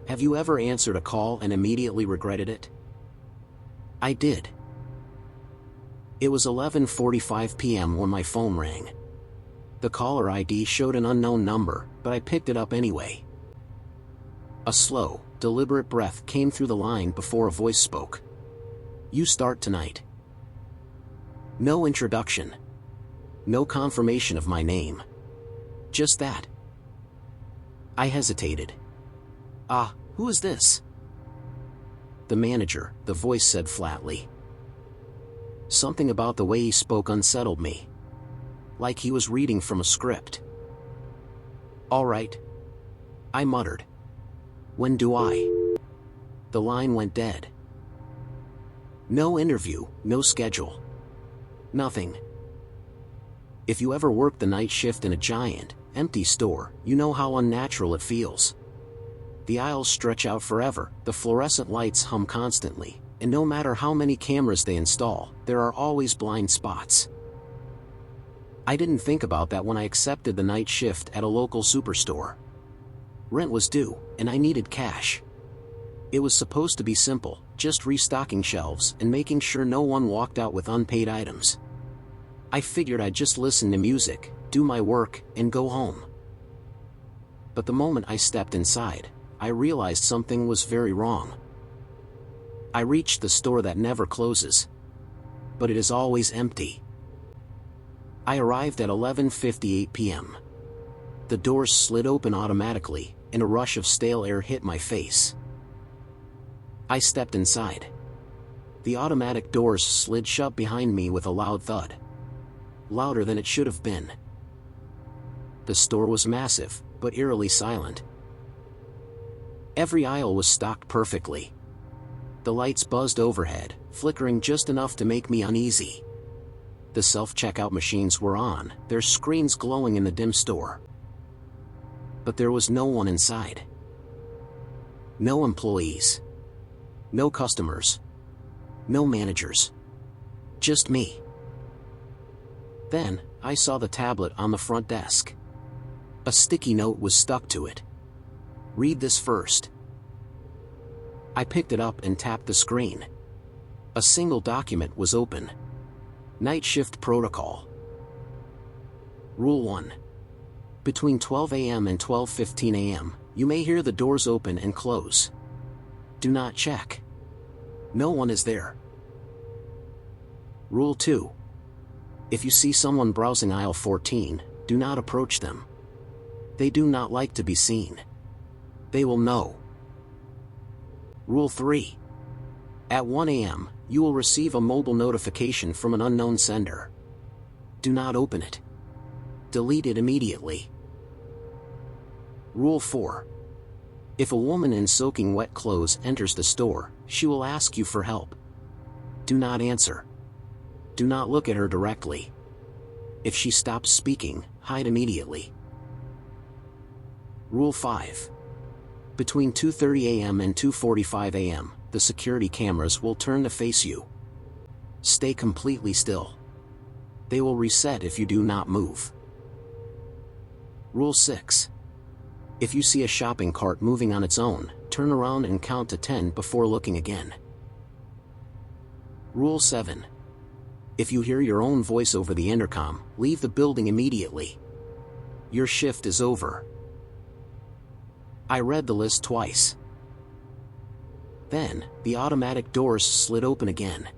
Have you ever answered a call and immediately regretted it? I did. It was 11:45 p.m. when my phone rang. The caller ID showed an unknown number, but I picked it up anyway. A slow, deliberate breath came through the line before a voice spoke. "You start tonight." No introduction. No confirmation of my name. Just that. I hesitated. Who is this?" "The manager," the voice said flatly. Something about the way he spoke unsettled me. Like he was reading from a script. "All right," I muttered. "When do I?" The line went dead. No interview, no schedule. Nothing. If you ever worked the night shift in a giant, empty store, you know how unnatural it feels. The aisles stretch out forever, the fluorescent lights hum constantly, and no matter how many cameras they install, there are always blind spots. I didn't think about that when I accepted the night shift at a local superstore. Rent was due, and I needed cash. It was supposed to be simple, just restocking shelves and making sure no one walked out with unpaid items. I figured I'd just listen to music, do my work, and go home. But the moment I stepped inside, I realized something was very wrong. I reached the store that never closes. But it is always empty. I arrived at 11:58 p.m. The doors slid open automatically, and a rush of stale air hit my face. I stepped inside. The automatic doors slid shut behind me with a loud thud. Louder than it should have been. The store was massive, but eerily silent. Every aisle was stocked perfectly. The lights buzzed overhead, flickering just enough to make me uneasy. The self-checkout machines were on, their screens glowing in the dim store. But there was no one inside. No employees. No customers. No managers. Just me. Then, I saw the tablet on the front desk. A sticky note was stuck to it. "Read this first." I picked it up and tapped the screen. A single document was open. Night Shift Protocol. Rule 1. Between 12 a.m. and 12:15 a.m., you may hear the doors open and close. Do not check. No one is there. Rule 2. If you see someone browsing aisle 14, do not approach them. They do not like to be seen. They will know. Rule 3. At 1 a.m., you will receive a mobile notification from an unknown sender. Do not open it. Delete it immediately. Rule 4. If a woman in soaking wet clothes enters the store, she will ask you for help. Do not answer. Do not look at her directly. If she stops speaking, hide immediately. Rule 5. Between 2:30 a.m. and 2:45 a.m., the security cameras will turn to face you. Stay completely still. They will reset if you do not move. Rule 6. If you see a shopping cart moving on its own, turn around and count to 10 before looking again. Rule 7. If you hear your own voice over the intercom, leave the building immediately. Your shift is over. I read the list twice. Then, the automatic doors slid open again.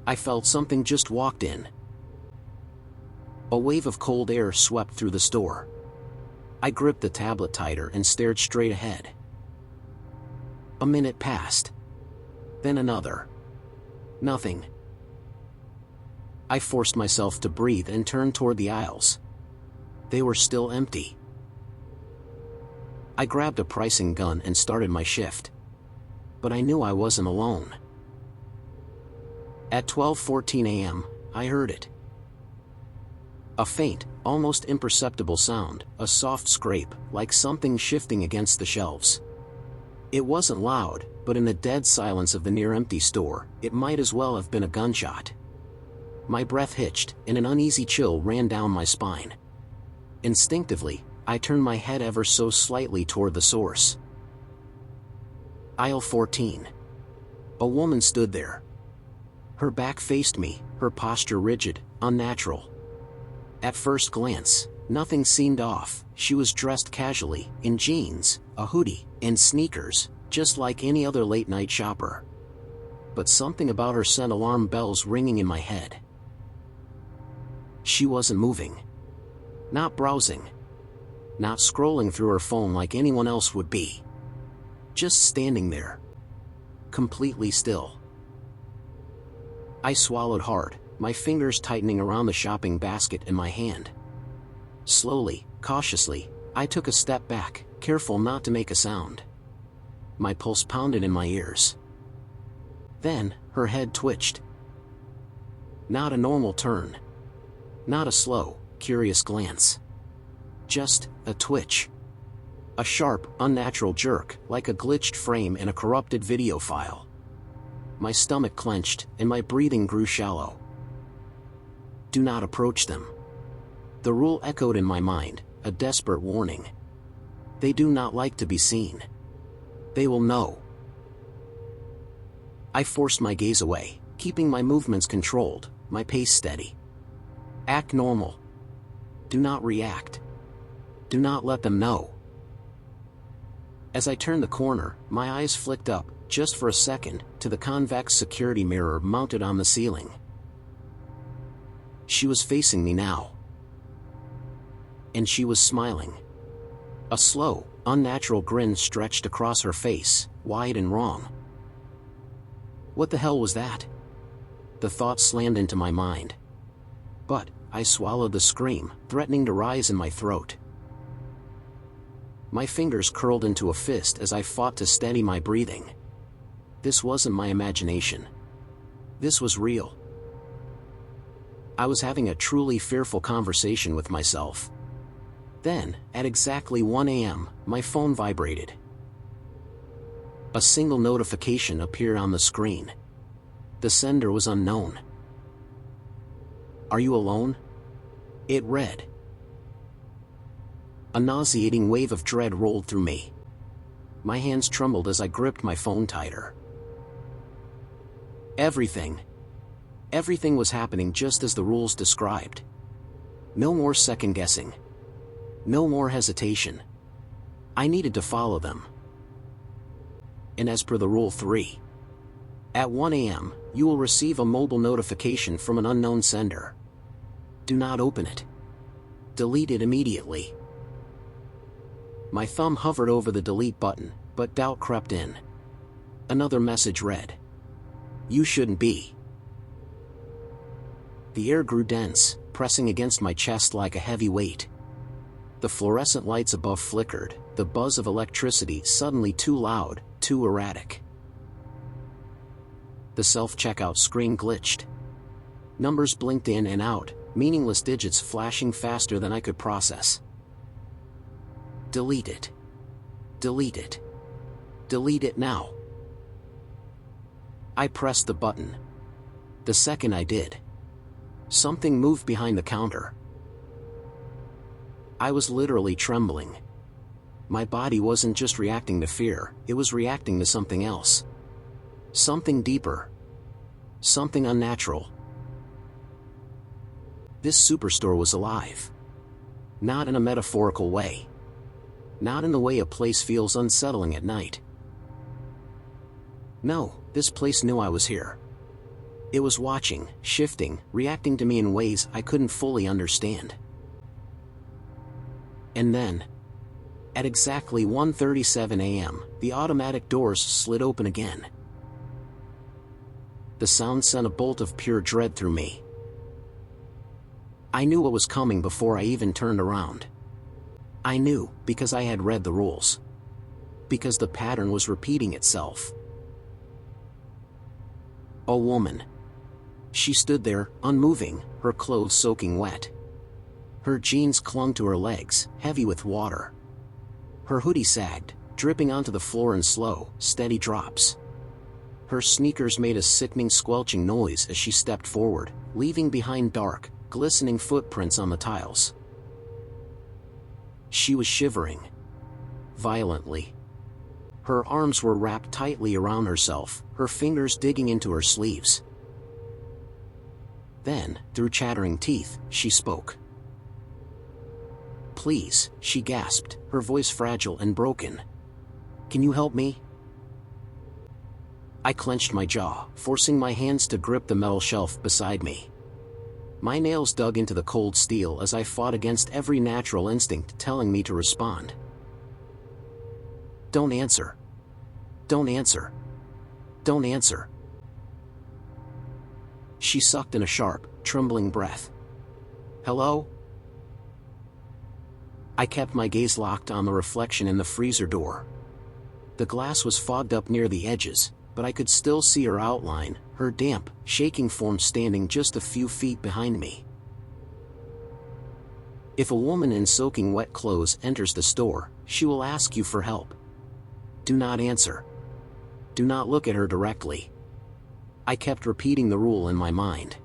I felt something just walked in. A wave of cold air swept through the store. I gripped the tablet tighter and stared straight ahead. A minute passed. Then another. Nothing. I forced myself to breathe and turned toward the aisles. They were still empty. I grabbed a pricing gun and started my shift. But I knew I wasn't alone. At 12:14 a.m., I heard it. A faint, almost imperceptible sound, a soft scrape, like something shifting against the shelves. It wasn't loud, but in the dead silence of the near-empty store, it might as well have been a gunshot. My breath hitched, and an uneasy chill ran down my spine. Instinctively, I turned my head ever so slightly toward the source. Aisle 14. A woman stood there. Her back faced me, her posture rigid, unnatural. At first glance, nothing seemed off. She was dressed casually, in jeans, a hoodie, and sneakers, just like any other late-night shopper. But something about her sent alarm bells ringing in my head. She wasn't moving. Not browsing. Not scrolling through her phone like anyone else would be. Just standing there. Completely still. I swallowed hard, my fingers tightening around the shopping basket in my hand. Slowly, cautiously, I took a step back, careful not to make a sound. My pulse pounded in my ears. Then, her head twitched. Not a normal turn. Not a slow, curious glance. Just a twitch. A sharp, unnatural jerk, like a glitched frame in a corrupted video file. My stomach clenched, and my breathing grew shallow. Do not approach them. The rule echoed in my mind, a desperate warning. They do not like to be seen. They will know. I forced my gaze away, keeping my movements controlled, my pace steady. Act normal. Do not react. Do not let them know. As I turned the corner, my eyes flicked up, just for a second, to the convex security mirror mounted on the ceiling. She was facing me now. And she was smiling. A slow, unnatural grin stretched across her face, wide and wrong. What the hell was that? The thought slammed into my mind. But, I swallowed the scream, threatening to rise in my throat. My fingers curled into a fist as I fought to steady my breathing. This wasn't my imagination. This was real. I was having a truly fearful conversation with myself. Then, at exactly 1 a.m., my phone vibrated. A single notification appeared on the screen. The sender was unknown. Are you alone? It read. A nauseating wave of dread rolled through me. My hands trembled as I gripped my phone tighter. Everything was happening just as the rules described. No more second guessing. No more hesitation. I needed to follow them. And as per the Rule 3, at 1 a.m., you will receive a mobile notification from an unknown sender. Do not open it. Delete it immediately. My thumb hovered over the delete button, but doubt crept in. Another message read. You shouldn't be. The air grew dense, pressing against my chest like a heavy weight. The fluorescent lights above flickered, the buzz of electricity suddenly too loud, too erratic. The self-checkout screen glitched. Numbers blinked in and out, meaningless digits flashing faster than I could process. Delete it. Delete it. Delete it now. I pressed the button. The second I did, something moved behind the counter. I was literally trembling. My body wasn't just reacting to fear, it was reacting to something else. Something deeper. Something unnatural. This superstore was alive. Not in a metaphorical way. Not in the way a place feels unsettling at night. No, this place knew I was here. It was watching, shifting, reacting to me in ways I couldn't fully understand. And then, at exactly 1:37 a.m., the automatic doors slid open again. The sound sent a bolt of pure dread through me. I knew what was coming before I even turned around. I knew, because I had read the rules. Because the pattern was repeating itself. A woman. She stood there, unmoving, her clothes soaking wet. Her jeans clung to her legs, heavy with water. Her hoodie sagged, dripping onto the floor in slow, steady drops. Her sneakers made a sickening squelching noise as she stepped forward, leaving behind dark, glistening footprints on the tiles. She was shivering. Violently. Her arms were wrapped tightly around herself, her fingers digging into her sleeves. Then, through chattering teeth, she spoke. "Please," she gasped, her voice fragile and broken. "Can you help me?" I clenched my jaw, forcing my hands to grip the metal shelf beside me. My nails dug into the cold steel as I fought against every natural instinct telling me to respond. "Don't answer. Don't answer. Don't answer." She sucked in a sharp, trembling breath. "Hello?" I kept my gaze locked on the reflection in the freezer door. The glass was fogged up near the edges, but I could still see her outline, her damp, shaking form standing just a few feet behind me. If a woman in soaking wet clothes enters the store, she will ask you for help. Do not answer. Do not look at her directly. I kept repeating the rule in my mind.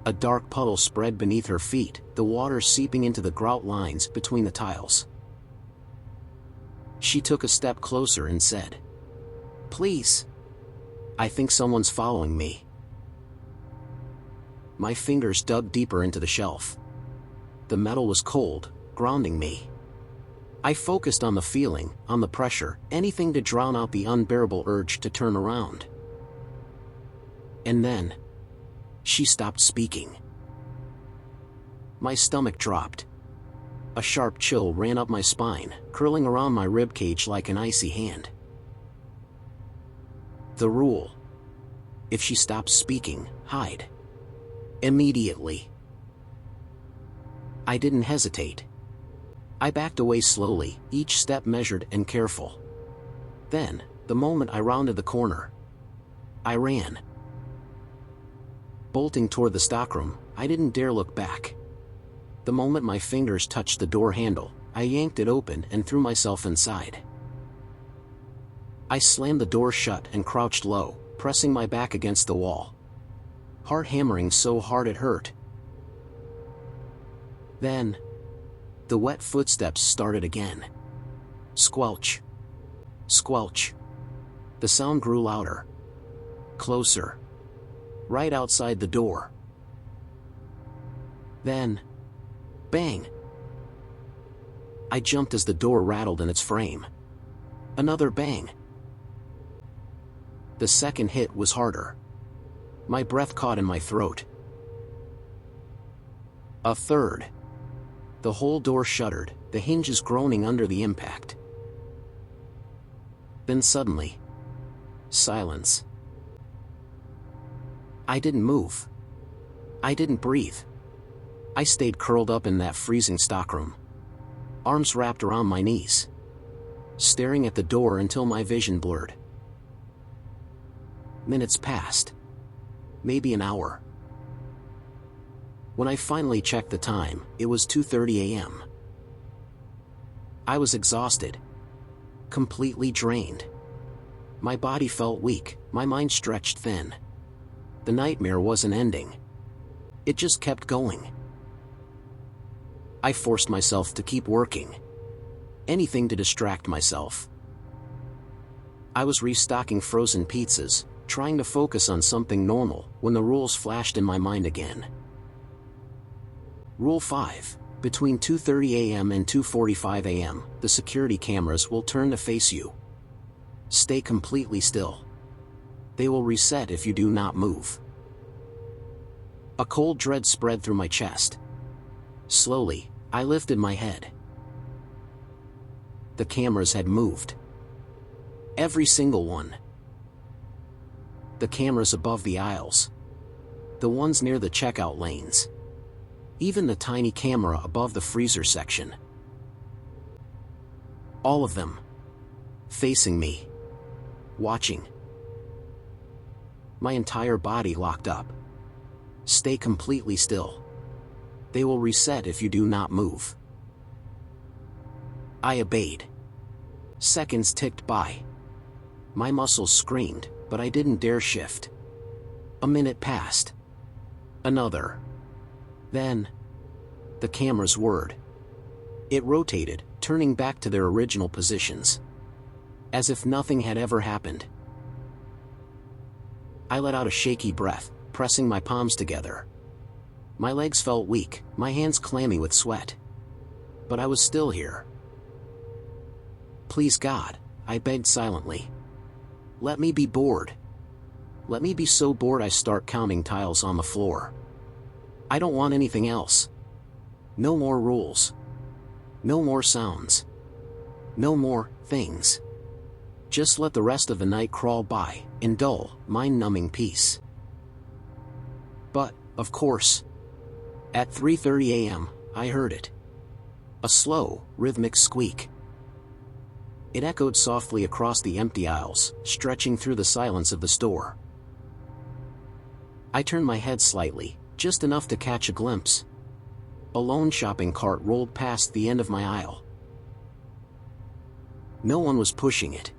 A dark puddle spread beneath her feet, the water seeping into the grout lines between the tiles. She took a step closer and said, "Please. I think someone's following me." My fingers dug deeper into the shelf. The metal was cold, grounding me. I focused on the feeling, on the pressure, anything to drown out the unbearable urge to turn around. And then, she stopped speaking. My stomach dropped. A sharp chill ran up my spine, curling around my ribcage like an icy hand. The rule. If she stops speaking, hide. Immediately. I didn't hesitate. I backed away slowly, each step measured and careful. Then, the moment I rounded the corner, I ran. Bolting toward the stockroom, I didn't dare look back. The moment my fingers touched the door handle, I yanked it open and threw myself inside. I slammed the door shut and crouched low, pressing my back against the wall. Heart hammering so hard it hurt. Then, the wet footsteps started again. Squelch. Squelch. The sound grew louder. Closer. Right outside the door. Then, bang. I jumped as the door rattled in its frame. Another bang. The second hit was harder. My breath caught in my throat. A third. The whole door shuddered, the hinges groaning under the impact. Then suddenly, silence. I didn't move. I didn't breathe. I stayed curled up in that freezing stockroom, arms wrapped around my knees, staring at the door until my vision blurred. Minutes passed. Maybe an hour. When I finally checked the time, it was 2:30 a.m. I was exhausted, completely drained. My body felt weak, my mind stretched thin. The nightmare wasn't ending. It just kept going. I forced myself to keep working. Anything to distract myself. I was restocking frozen pizzas, trying to focus on something normal, when the rules flashed in my mind again. Rule 5. Between 2:30 a.m. and 2:45 a.m., the security cameras will turn to face you. Stay completely still. They will reset if you do not move. A cold dread spread through my chest. Slowly, I lifted my head. The cameras had moved. Every single one. The cameras above the aisles. The ones near the checkout lanes. Even the tiny camera above the freezer section. All of them. Facing me. Watching. My entire body locked up. Stay completely still. They will reset if you do not move. I obeyed. Seconds ticked by. My muscles screamed, but I didn't dare shift. A minute passed. Another. Then, the camera's whirred. It rotated, turning back to their original positions. as if nothing had ever happened. I let out a shaky breath, pressing my palms together. My legs felt weak, my hands clammy with sweat. But I was still here. Please God, I begged silently. Let me be bored. Let me be so bored I start counting tiles on the floor. I don't want anything else. No more rules. No more sounds. No more things. Just let the rest of the night crawl by, in dull, mind-numbing peace. But, of course, at 3:30 a.m., I heard it. A slow, rhythmic squeak. It echoed softly across the empty aisles, stretching through the silence of the store. I turned my head slightly, just enough to catch a glimpse. A lone shopping cart rolled past the end of my aisle. No one was pushing it.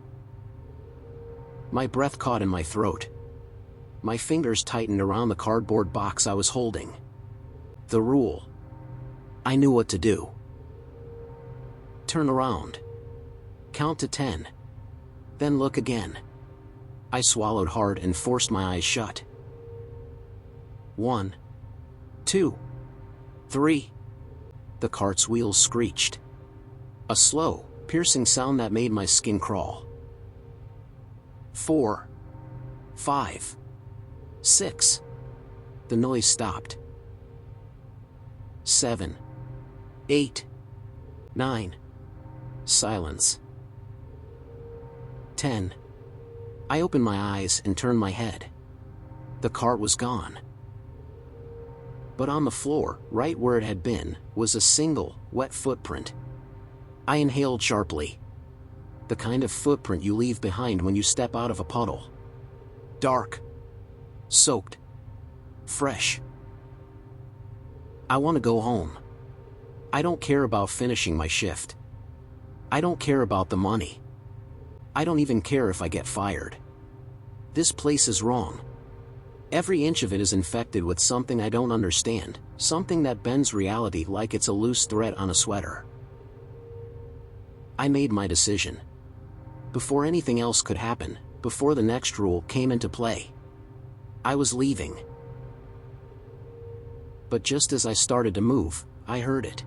My breath caught in my throat. My fingers tightened around the cardboard box I was holding. The rule. I knew what to do. Turn around. Count to 10. Then look again. I swallowed hard and forced my eyes shut. 1, 2, 3. The cart's wheels screeched. A slow, piercing sound that made my skin crawl. 4, 5, 6. The noise stopped. 7, 8, 9. Silence. 10. I opened my eyes and turned my head. The cart was gone. But on the floor, right where it had been, was a single, wet footprint. I inhaled sharply. The kind of footprint you leave behind when you step out of a puddle. Dark. Soaked. Fresh. I want to go home. I don't care about finishing my shift. I don't care about the money. I don't even care if I get fired. This place is wrong. Every inch of it is infected with something I don't understand, something that bends reality like it's a loose thread on a sweater. I made my decision. Before anything else could happen, before the next rule came into play. I was leaving. But just as I started to move, I heard it.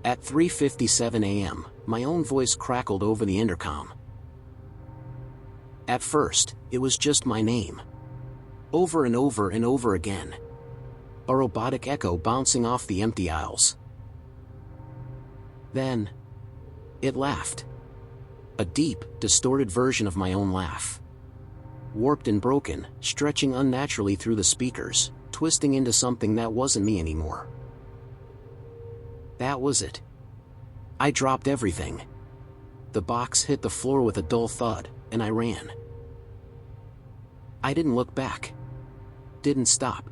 At 3:57 a.m., my own voice crackled over the intercom. At first, it was just my name. Over and over and over again. A robotic echo bouncing off the empty aisles. Then, it laughed. A deep, distorted version of my own laugh. Warped and broken, stretching unnaturally through the speakers, twisting into something that wasn't me anymore. That was it. I dropped everything. The box hit the floor with a dull thud, and I ran. I didn't look back. Didn't stop.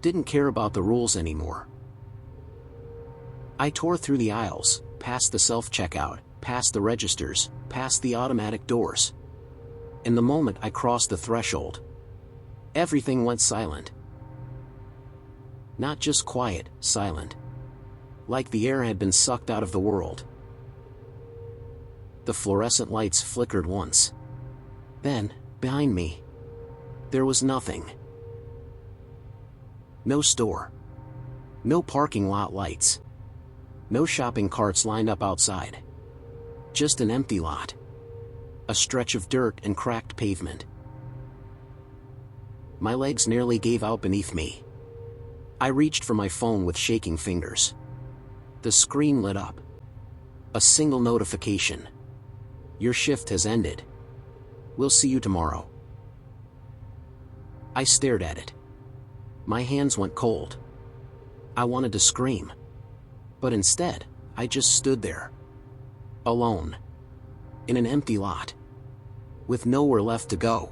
Didn't care about the rules anymore. I tore through the aisles, past the self-checkout, past the registers, past the automatic doors. In the moment I crossed the threshold, everything went silent. Not just quiet, silent. Like the air had been sucked out of the world. The fluorescent lights flickered once. Then, behind me, there was nothing. No store. No parking lot lights. No shopping carts lined up outside. Just an empty lot. A stretch of dirt and cracked pavement. My legs nearly gave out beneath me. I reached for my phone with shaking fingers. The screen lit up. A single notification. Your shift has ended. We'll see you tomorrow. I stared at it. My hands went cold. I wanted to scream. But instead, I just stood there. Alone. In an empty lot. With nowhere left to go.